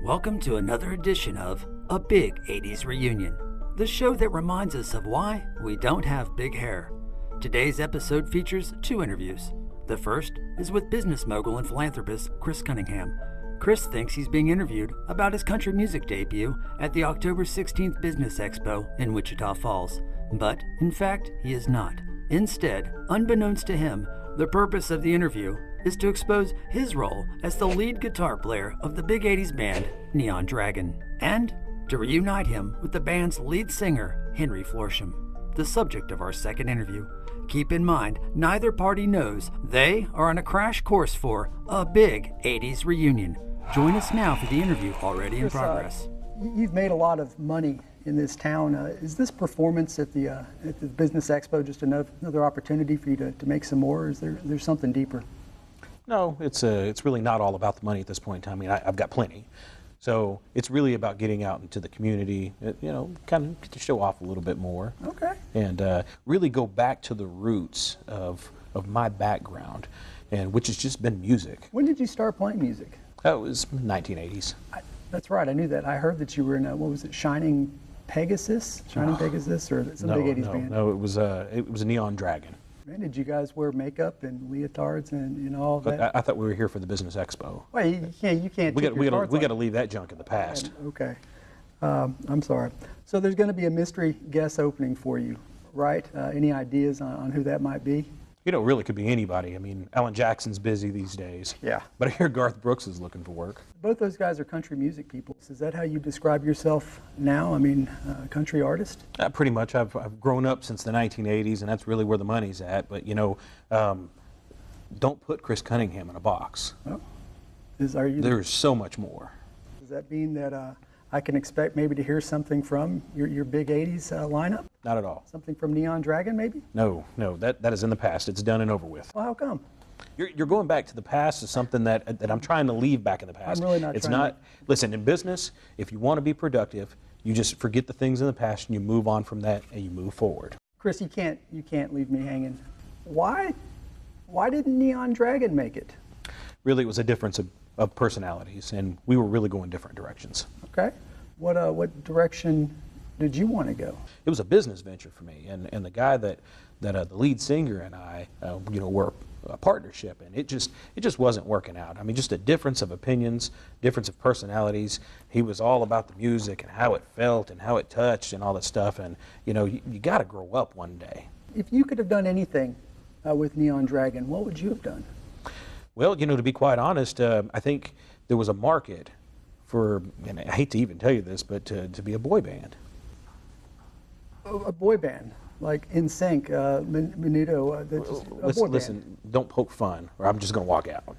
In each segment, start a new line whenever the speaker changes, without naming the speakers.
Welcome to another edition of A Big 80s Reunion, the show that reminds us of why we don't have big hair. Today's episode features two interviews. The first is with business mogul and philanthropist Chris Cunningham. Chris thinks he's being interviewed about his country music debut at the October 16th Business Expo in Wichita Falls. But, in fact, he is not. Instead, unbeknownst to him, the purpose of the interview is to expose his role as the lead guitar player of the big 80s band, Neon Dragon, and to reunite him with the band's lead singer, Henry Florsheim, the subject of our second interview. Keep in mind, neither party knows they are on a crash course for a big 80s reunion. Join us now for the interview already in progress.
You've made a lot of money in this town. Is this performance at the Business Expo just another opportunity for you to make some more, or is there something deeper?
No, it's really not all about the money at this point in time. I mean, I've got plenty. So it's really about getting out into the community, kind of to show off a little bit more.
Okay.
And really go back to the roots of my background, and which has just been music.
When did you start playing music?
That was 1980s.
That's right, I knew that. I heard that you were in what was it, Shining Pegasus? Pegasus, or some big 80s band?
No, it was a Neon Dragon.
Man, did you guys wear makeup and leotards and all that?
I thought we were here for the Business Expo.
Well, you can't.
We got to leave that junk in the past.
Okay, I'm sorry. So there's going to be a mystery guest opening for you, right? Any ideas on who that might be?
Really could be anybody. I mean, Alan Jackson's busy these days.
Yeah.
But I hear Garth Brooks is looking for work.
Both those guys are country music people. Is that how you describe yourself now? I mean, country artist?
Pretty much. I've grown up since the 1980s, and that's really where the money's at. But, don't put Chris Cunningham in a box.
Oh.
There's so much more.
Does that mean that I can expect maybe to hear something from your big 80s lineup?
Not at all.
Something from Neon Dragon, maybe?
No, that is in the past. It's done and over with.
Well, how come?
You're going back to the past to something that I'm trying to leave back in the past.
I'm really not trying to.
Listen, in business, if you want to be productive, you just forget the things in the past and you move on from that and you move forward.
Chris, you can't leave me hanging. Why didn't Neon Dragon make it?
Really, it was a difference of personalities, and we were really going different directions.
Okay. What direction did you want to go?
It was a business venture for me, and the guy that the lead singer and I, were a partnership, and it just wasn't working out. I mean, just a difference of opinions, difference of personalities. He was all about the music and how it felt and how it touched and all that stuff, and you got to grow up one day. If
you could have done anything with Neon Dragon, what would you have done?
Well, to be quite honest, I think there was a market for, and I hate to even tell you this, but to be a boy band.
A boy band, like NSYNC, Menudo.
Listen, don't poke fun, or I'm just going to walk out.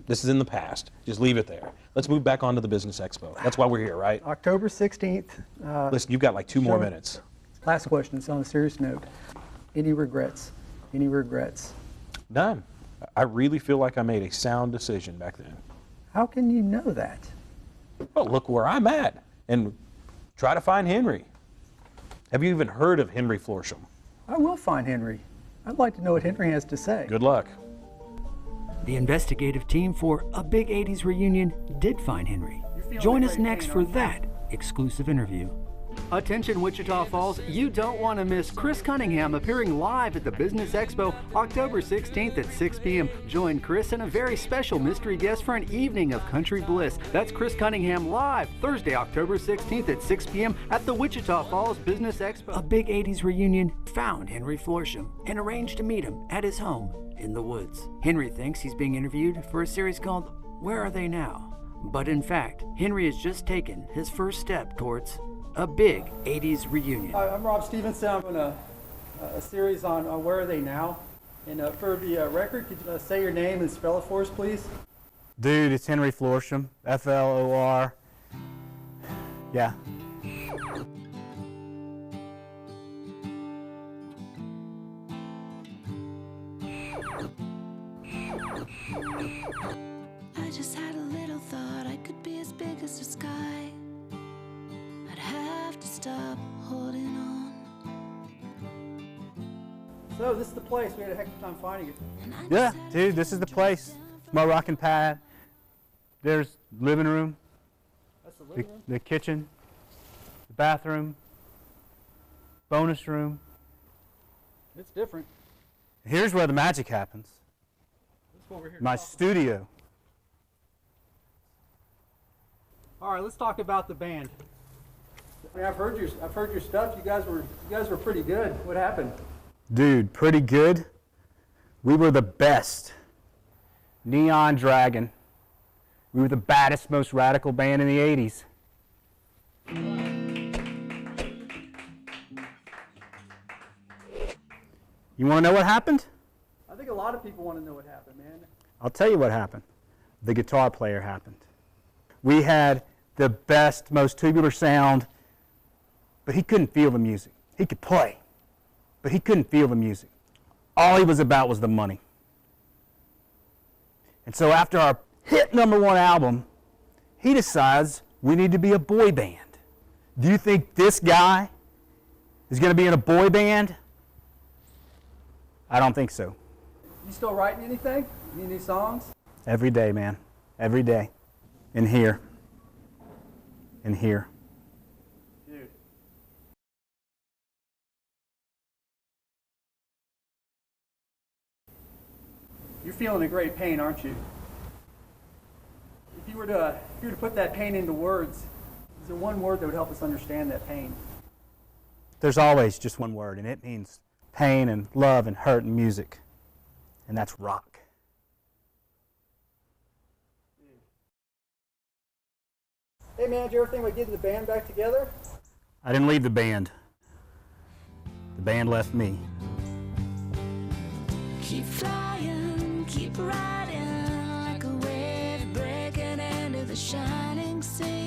This is in the past. Just leave it there. Let's move back onto the Business Expo. That's why we're here, right?
October 16th.
Listen, you've got like 2 more minutes.
Last question. It's on a serious note. Any regrets? Any regrets?
None. I really feel like I made a sound decision back then.
How can you know that?
Well, look where I'm at, and try to find Henry. Have you even heard of Henry Florsheim?
I will find Henry. I'd like to know what Henry has to say.
Good luck.
The investigative team for A Big 80s Reunion did find Henry. Join us next for that exclusive interview. Attention Wichita Falls, you don't want to miss Chris Cunningham appearing live at the Business Expo October 16th at 6 p.m. Join Chris and a very special mystery guest for an evening of country bliss. That's Chris Cunningham live Thursday, October 16th at 6 p.m. at the Wichita Falls Business Expo. A Big 80s Reunion found Henry Florsheim and arranged to meet him at his home in the woods. Henry thinks he's being interviewed for a series called Where Are They Now? But in fact, Henry has just taken his first step towards a big 80s reunion.
Hi, I'm Rob Stevenson. I'm doing a series on Where Are They Now? And for the record, could you say your name and spell it for us, please?
Dude, it's Henry Florsheim. F-L-O-R. Yeah.
I just had a little thought I could be as big as the sky. I'd have to stop holding on.
So this is the place. We had a heck of a time finding it.
Yeah, dude, this is the place. My rocking pad. There's living room, The kitchen, the bathroom, bonus room.
It's different.
Here's where the magic happens.
That's what we're here to
My
talk
studio.
All right, let's talk about the band. I mean, I've heard your stuff. You guys were pretty good. What happened?
Dude, pretty good. We were the best. Neon Dragon. We were the baddest, most radical band in the 80s. You want to know what happened?
I think a lot of people want to know what happened, man.
I'll tell you what happened. The guitar player happened. We had the best, most tubular sound, but he couldn't feel the music. He could play, but he couldn't feel the music. All he was about was the money. And so after our hit #1 album, he decides we need to be a boy band. Do you think this guy is going to be in a boy band? I don't think so.
You still writing anything? Any new songs?
Every day, man. Every day. In here. In here.
Dude. You're feeling a great pain, aren't you? If you were to put that pain into words, is there one word that would help us understand that pain?
There's always just one word, and it means pain and love and hurt and music. And that's rock.
Hey man, did you ever think about getting the band back together?
I didn't leave the band. The band left me.
Keep flying, keep riding like a wave breaking into the shining sea.